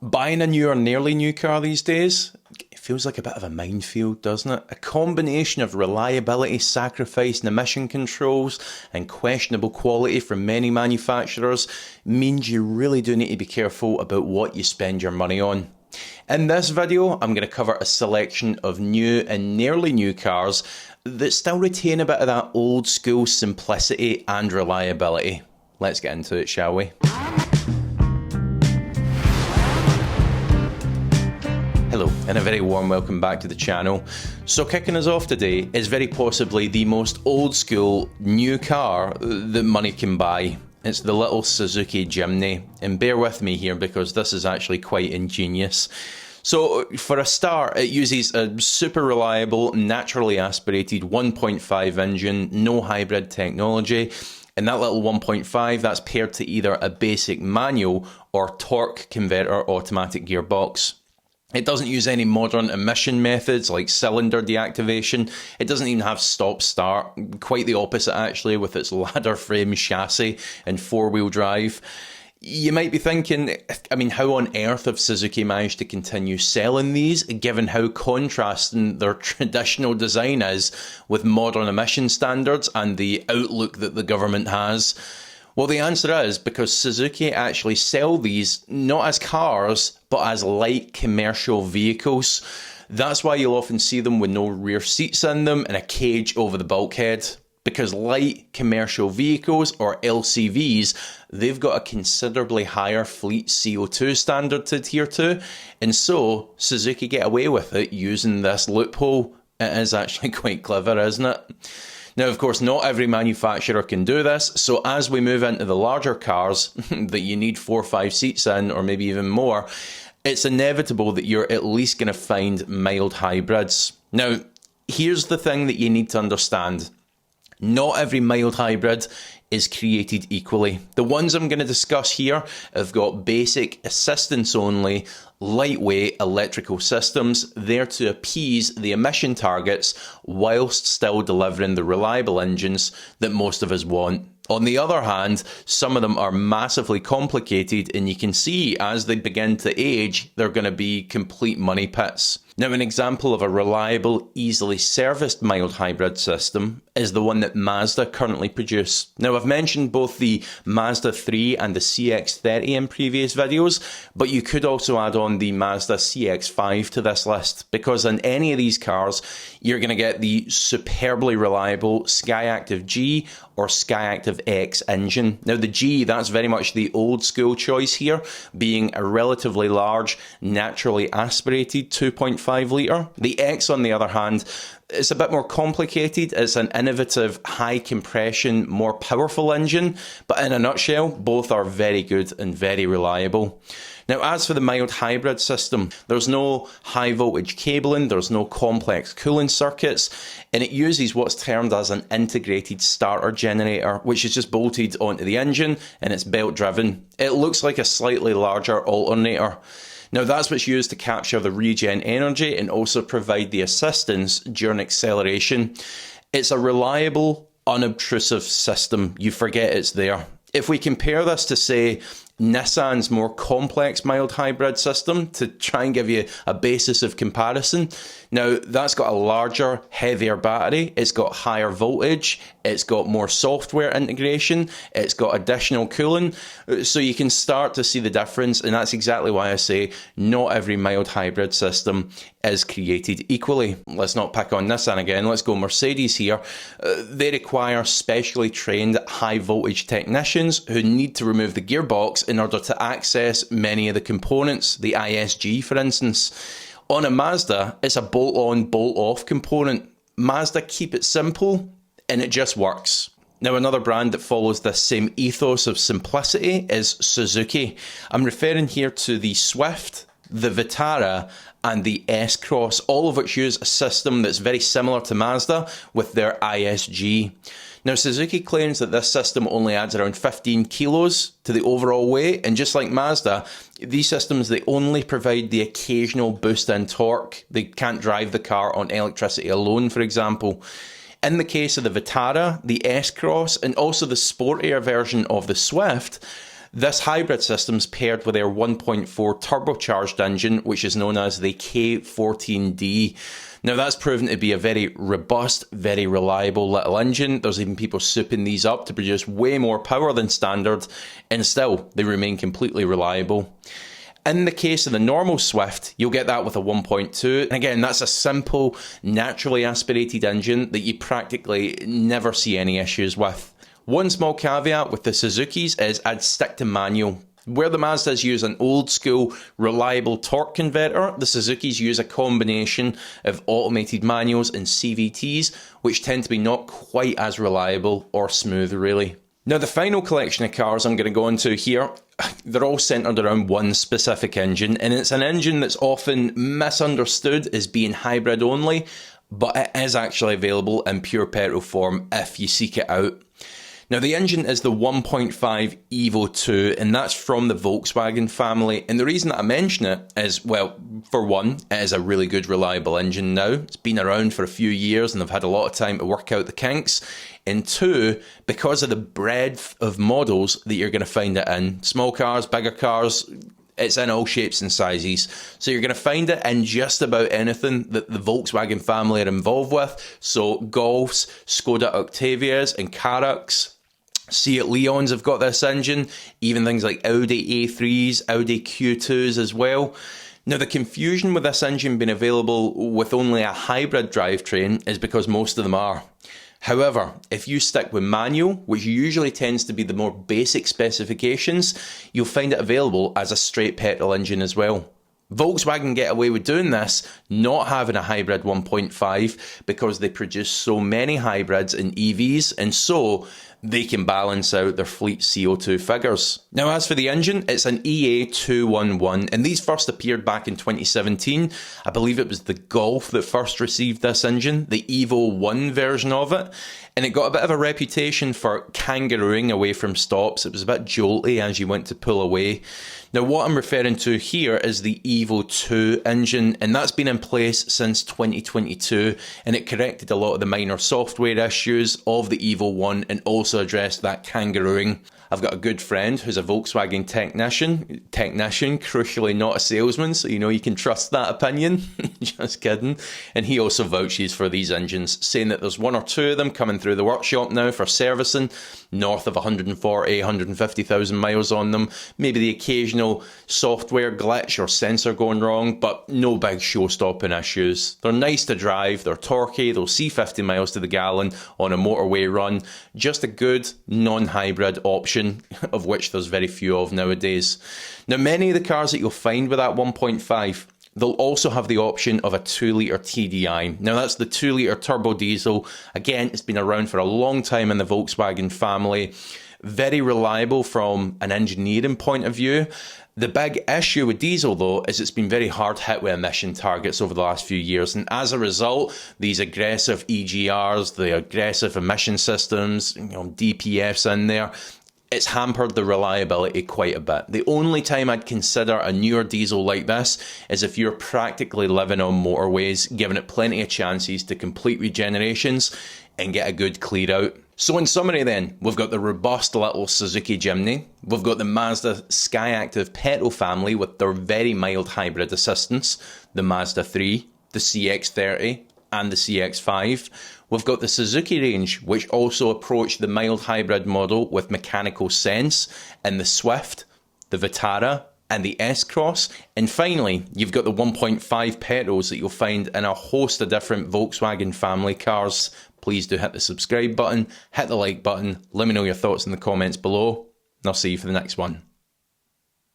Buying a new or nearly new car these days, it feels like a bit of a minefield, doesn't it? A combination of reliability, sacrifice and emission controls and questionable quality from many manufacturers means you really do need to be careful about what you spend your money on. In this video, I'm going to cover a selection of new and nearly new cars that still retain a bit of that old school simplicity and reliability. Let's get into it, shall we? Hello and a very warm welcome back to the channel. So kicking us off today is very possibly the most old school new car that money can buy. It's the little Suzuki Jimny, and bear with me here because this is actually quite ingenious. So for a start, it uses a super reliable, naturally aspirated 1.5 engine, no hybrid technology. And that little 1.5, that's paired to either a basic manual or torque converter automatic gearbox. It doesn't use any modern emission methods like cylinder deactivation. It doesn't even have stop-start. Quite the opposite actually, with its ladder frame chassis and four-wheel drive. You might be thinking, how on earth have Suzuki managed to continue selling these, given how contrasting their traditional design is with modern emission standards and the outlook that the government has? Well, the answer is because Suzuki actually sell these not as cars, but as light commercial vehicles. That's why you'll often see them with no rear seats in them and a cage over the bulkhead. Because light commercial vehicles, or LCVs, they've got a considerably higher fleet CO2 standard to adhere to, and so Suzuki get away with it using this loophole. It is actually quite clever, isn't it? Now, of course, not every manufacturer can do this, so as we move into the larger cars that you need 4 or 5 seats in, or maybe even more, it's inevitable that you're at least going to find mild hybrids. Now, here's the thing that you need to understand. Not every mild hybrid is created equally. The ones I'm going to discuss here have got basic assistance only, lightweight electrical systems there to appease the emission targets whilst still delivering the reliable engines that most of us want. On the other hand, some of them are massively complicated, and you can see as they begin to age, they're going to be complete money pits. Now, an example of a reliable, easily serviced mild hybrid system is the one that Mazda currently produce. Now, I've mentioned both the Mazda 3 and the CX-30 in previous videos, but you could also add on the Mazda CX-5 to this list, because in any of these cars, you're going to get the superbly reliable Skyactiv G or Skyactiv X engine. Now, the G, that's very much the old school choice here, being a relatively large, naturally aspirated 2.5 litre. The X, on the other hand, it's a bit more complicated. It's an innovative, high compression, more powerful engine, but in a nutshell, both are very good and very reliable. Now, as for the mild hybrid system, there's no high voltage cabling, there's no complex cooling circuits, and it uses what's termed as an integrated starter generator, which is just bolted onto the engine and it's belt driven. It looks like a slightly larger alternator. Now, that's what's used to capture the regen energy and also provide the assistance during acceleration. It's a reliable, unobtrusive system. You forget it's there. If we compare this to, say, Nissan's more complex mild hybrid system, to try and give you a basis of comparison, now that's got a larger, heavier battery, it's got higher voltage, it's got more software integration, it's got additional cooling, so you can start to see the difference, and that's exactly why I say not every mild hybrid system is created equally. Let's not pick on Nissan again, let's go Mercedes here. They require specially trained high voltage technicians who need to remove the gearbox in order to access many of the components, the ISG for instance. On a Mazda, it's a bolt-on, bolt-off component. Mazda keep it simple, and it just works. Now, another brand that follows this same ethos of simplicity is Suzuki. I'm referring here to the Swift, the Vitara, and the S-Cross, all of which use a system that's very similar to Mazda with their ISG. Now, Suzuki claims that this system only adds around 15 kilos to the overall weight, and just like Mazda, these systems, they only provide the occasional boost in torque. They can't drive the car on electricity alone, for example. In the case of the Vitara, the S-Cross, and also the sportier version of the Swift, This hybrid system's paired with their 1.4 turbocharged engine, which is known as the K14D. Now that's proven to be a very robust, very reliable little engine. There's even people souping these up to produce way more power than standard, and still they remain completely reliable. In the case of the normal Swift, you'll get that with a 1.2. And again, that's a simple, naturally aspirated engine that you practically never see any issues with. One small caveat with the Suzukis is I'd stick to manual. Where the Mazdas use an old school, reliable torque converter, the Suzukis use a combination of automated manuals and CVTs, which tend to be not quite as reliable or smooth really. Now the final collection of cars I'm going to go into here, they're all centred around one specific engine, and it's an engine that's often misunderstood as being hybrid only, but it is actually available in pure petrol form if you seek it out. Now the engine is the 1.5 Evo 2, and that's from the Volkswagen family, and the reason that I mention it is, well, for one, it is a really good reliable engine now. It's been around for a few years and they've had a lot of time to work out the kinks, and two, because of the breadth of models that you're going to find it in. Small cars, bigger cars, it's in all shapes and sizes. So you're going to find it in just about anything that the Volkswagen family are involved with. So Golfs, Skoda Octavias and Karoqs. Seat Leons have got this engine, even things like Audi A3s, Audi Q2s as well. Now the confusion with this engine being available with only a hybrid drivetrain is because most of them are. However, if you stick with manual, which usually tends to be the more basic specifications, you'll find it available as a straight petrol engine as well. Volkswagen get away with doing this, not having a hybrid 1.5, because they produce so many hybrids and EVs, and so they can balance out their fleet CO2 figures. Now as for the engine, it's an EA211, and these first appeared back in 2017. I believe it was the Golf that first received this engine, the Evo 1 version of it, and it got a bit of a reputation for kangarooing away from stops. It was a bit jolty as you went to pull away. Now what I'm referring to here is the Evo 2 engine, and that's been in place since 2022, and it corrected a lot of the minor software issues of the Evo 1 and also addressed that kangarooing. I've got a good friend who's a Volkswagen technician, crucially not a salesman, so you know you can trust that opinion. Just kidding. And he also vouches for these engines, saying that there's one or two of them coming through the workshop now for servicing, north of 140, 150,000 miles on them. Maybe the occasional software glitch or sensor going wrong, but no big show-stopping issues. They're nice to drive, they're torquey, they'll see 50 miles to the gallon on a motorway run. Just a good non-hybrid option, of which there's very few of nowadays. Now many of the cars that you'll find with that 1.5, they'll also have the option of a 2-litre TDI. Now that's the 2-litre turbo diesel. Again, it's been around for a long time in the Volkswagen family. Very reliable from an engineering point of view. The big issue with diesel though is it's been very hard hit with emission targets over the last few years, and as a result these aggressive EGRs, the aggressive emission systems, DPFs in there, it's hampered the reliability quite a bit. The only time I'd consider a newer diesel like this is if you're practically living on motorways, giving it plenty of chances to complete regenerations and get a good clear out. So in summary then, we've got the robust little Suzuki Jimny, we've got the Mazda Skyactiv petrol family with their very mild hybrid assistance, the Mazda 3, the CX-30 and the CX-5. We've got the Suzuki range, which also approached the mild hybrid model with mechanical sense, and the Swift, the Vitara and the S-Cross. And finally, you've got the 1.5 petrols that you'll find in a host of different Volkswagen family cars. Please do hit the subscribe button, hit the like button, let me know your thoughts in the comments below, and I'll see you for the next one.